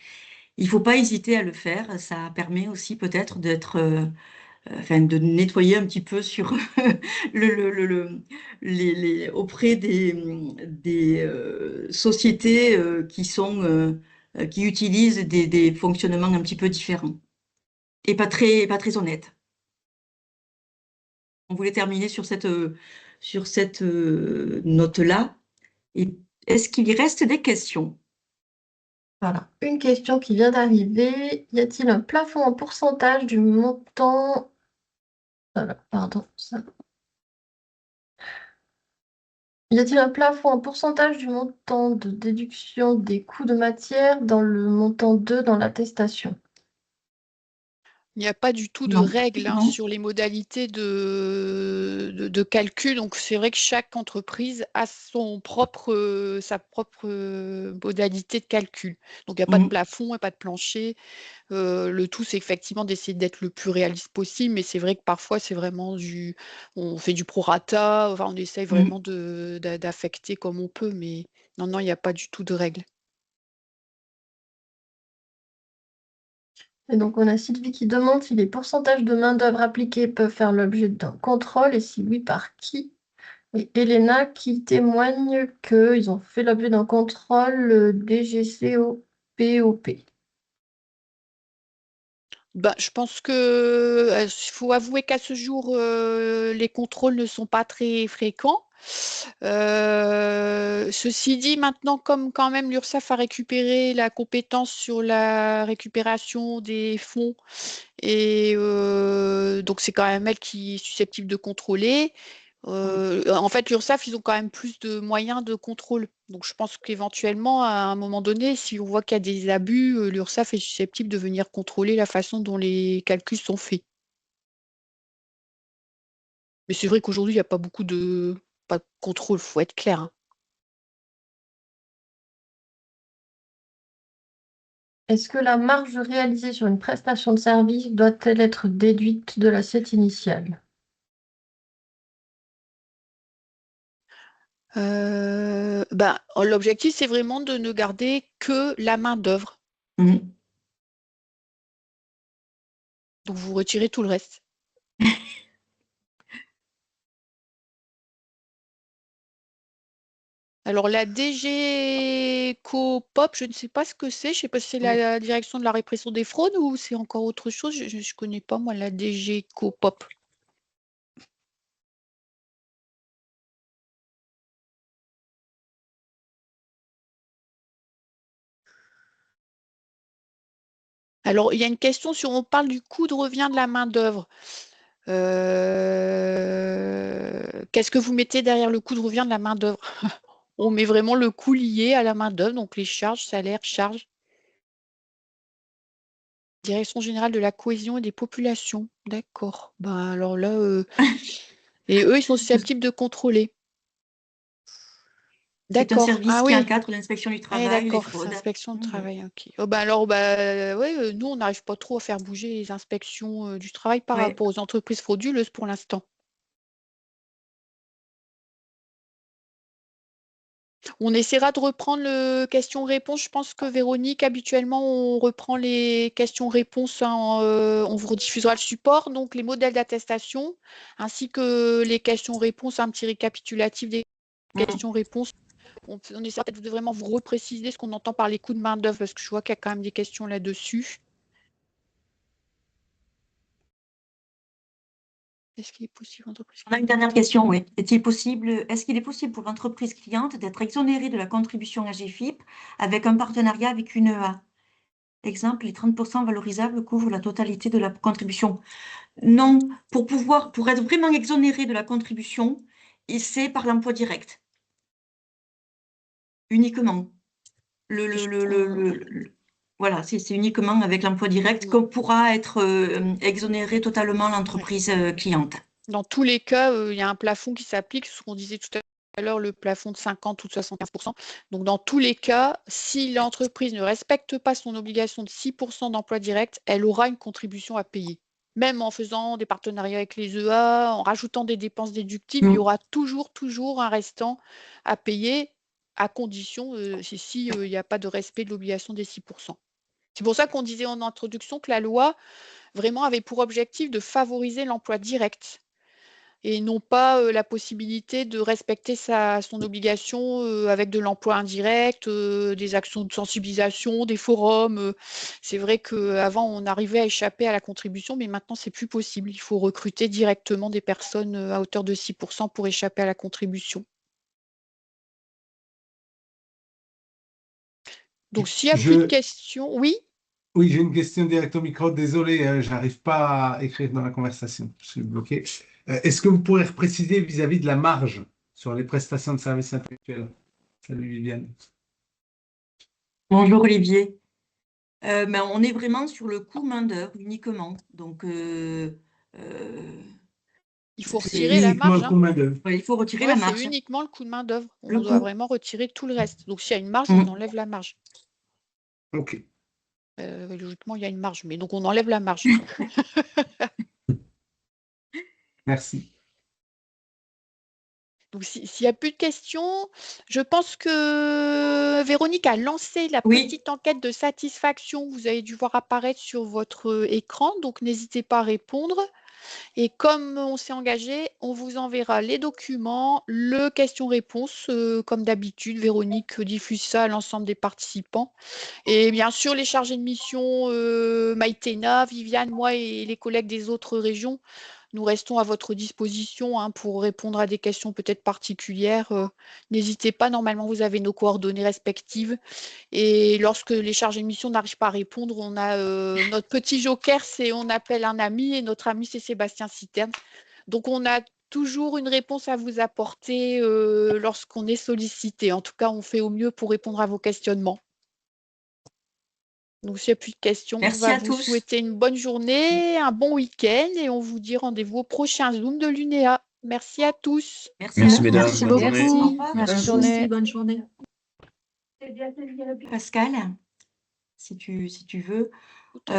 Il ne faut pas hésiter à le faire. Ça permet aussi peut-être de nettoyer un petit peu sur auprès des sociétés qui utilisent des fonctionnements un petit peu différents et pas très honnêtes. On voulait terminer sur cette note-là. Et est-ce qu'il y reste des questions? Voilà, une question qui vient d'arriver. Y a-t-il un plafond en pourcentage du montant... Voilà, pardon, ça. Y a-t-il un plafond en pourcentage du montant de déduction des coûts de matière dans le montant 2 dans l'attestation? Il n'y a pas du tout de Non. règles Non. sur les modalités de calcul. Donc, c'est vrai que chaque entreprise a sa propre modalité de calcul. Donc, il n'y a pas de plafond et pas de plancher. Le tout, c'est effectivement d'essayer d'être le plus réaliste possible. Mais c'est vrai que parfois, c'est vraiment on fait du prorata. Enfin, on essaye vraiment d'affecter comme on peut. Mais non, il n'y a pas du tout de règles. Et donc, on a Sylvie qui demande si les pourcentages de main-d'œuvre appliqués peuvent faire l'objet d'un contrôle et si oui, par qui? Et Elena qui témoigne qu'ils ont fait l'objet d'un contrôle DGCOPOP. Bah, je pense il faut avouer qu'à ce jour, les contrôles ne sont pas très fréquents. Ceci dit, maintenant, comme quand même l'URSSAF a récupéré la compétence sur la récupération des fonds, et donc c'est quand même elle qui est susceptible de contrôler. En fait, l'URSSAF, ils ont quand même plus de moyens de contrôle. Donc, je pense qu'éventuellement, à un moment donné, si on voit qu'il y a des abus, l'URSSAF est susceptible de venir contrôler la façon dont les calculs sont faits. Mais c'est vrai qu'aujourd'hui, il n'y a pas pas de contrôle, faut être clair, hein. Est-ce que la marge réalisée sur une prestation de service doit-elle être déduite de l'assiette initiale? L'objectif, c'est vraiment de ne garder que la main-d'œuvre. Donc, vous retirez tout le reste. Alors, la DG Coopop, je ne sais pas ce que c'est. Je ne sais pas si c'est la direction de la répression des fraudes ou c'est encore autre chose. Je ne connais pas, moi, la DG Coopop. Alors, il y a une question sur, on parle du coût de revient de la main-d'œuvre. Qu'est-ce que vous mettez derrière le coût de revient de la main-d'œuvre? On met vraiment le coût lié à la main-d'œuvre, donc les charges, salaires, charges. Direction générale de la cohésion et des populations. D'accord. Ben alors là, et eux, ils sont susceptibles de contrôler. C'est un D'accord. service Ah qui oui. encadre l'inspection du Ouais, travail, les d'accord, c'est fraudes. inspection de travail, ok. Oh, bah alors, ouais, nous, on n'arrive pas trop à faire bouger les inspections du travail par Ouais. rapport aux entreprises frauduleuses pour l'instant. On essaiera de reprendre le question-réponse. Je pense que Véronique, habituellement, on reprend les questions-réponses, hein, on vous rediffusera le support, donc les modèles d'attestation, ainsi que les questions-réponses, un petit récapitulatif des questions-réponses. On essaie peut-être de vraiment vous repréciser ce qu'on entend par les coûts de main-d'œuvre, parce que je vois qu'il y a quand même des questions là-dessus. Est-ce qu'il est possible entreprise On a une dernière question, oui. Est-ce qu'il est possible pour l'entreprise cliente d'être exonérée de la contribution AGFIP avec un partenariat avec une EA? Exemple, les 30% valorisables couvrent la totalité de la contribution. Non, pour être vraiment exonéré de la contribution, et c'est par l'emploi direct. Uniquement. Voilà, c'est uniquement avec l'emploi direct qu'on pourra être exonéré totalement l'entreprise cliente. Dans tous les cas, il y a un plafond qui s'applique, ce qu'on disait tout à l'heure le plafond de 50 ou de 75%. Donc, dans tous les cas, si l'entreprise ne respecte pas son obligation de 6% d'emploi direct, elle aura une contribution à payer. Même en faisant des partenariats avec les EA, en rajoutant des dépenses déductibles, il y aura toujours un restant à payer à condition, si il n'y a pas de respect de l'obligation des 6%. C'est pour ça qu'on disait en introduction que la loi vraiment avait pour objectif de favoriser l'emploi direct et non pas la possibilité de respecter son obligation avec de l'emploi indirect, des actions de sensibilisation, des forums. C'est vrai qu'avant, on arrivait à échapper à la contribution, mais maintenant, c'est plus possible. Il faut recruter directement des personnes à hauteur de 6% pour échapper à la contribution. Donc, s'il n'y a plus de questions, oui? Oui, j'ai une question directe au micro. Désolé, je n'arrive pas à écrire dans la conversation. Je suis bloqué. Est-ce que vous pourrez préciser vis-à-vis de la marge sur les prestations de services intellectuels? Salut Viviane. Bonjour Olivier. Mais on est vraiment sur le coût main-d'œuvre uniquement. Donc, Il faut C'est retirer la uniquement marge. le coût main-d'œuvre. il faut retirer Ouais, la c'est marge. uniquement le coût de main-d'œuvre. On Le doit coût. vraiment retirer tout le reste. Donc, s'il y a une marge, on enlève la marge. OK. Logiquement, il y a une marge, mais donc on enlève la marge. Merci. Donc, s'il n'y a plus de questions, je pense que Véronique a lancé la Oui. petite enquête de satisfaction. Vous avez dû voir apparaître sur votre écran, donc n'hésitez pas à répondre. Et comme on s'est engagé, on vous enverra les documents, le question-réponse, comme d'habitude. Véronique diffuse ça à l'ensemble des participants. Et bien sûr, les chargés de mission, Maïtena, Viviane, moi et les collègues des autres régions, nous restons à votre disposition pour répondre à des questions peut-être particulières. N'hésitez pas, normalement, vous avez nos coordonnées respectives. Et lorsque les chargés de mission n'arrivent pas à répondre, on a notre petit joker, c'est on appelle un ami, et notre ami, c'est Sébastien Citerne. Donc, on a toujours une réponse à vous apporter lorsqu'on est sollicité. En tout cas, on fait au mieux pour répondre à vos questionnements. Donc, s'il n'y a plus de questions, on va vous souhaiter une bonne journée, un bon week-end et on vous dit rendez-vous au prochain Zoom de l'UNEA. Merci à tous. Merci mesdames. Merci Bonne journée. beaucoup. Bonne journée. Bonne journée. Pascal, si tu veux.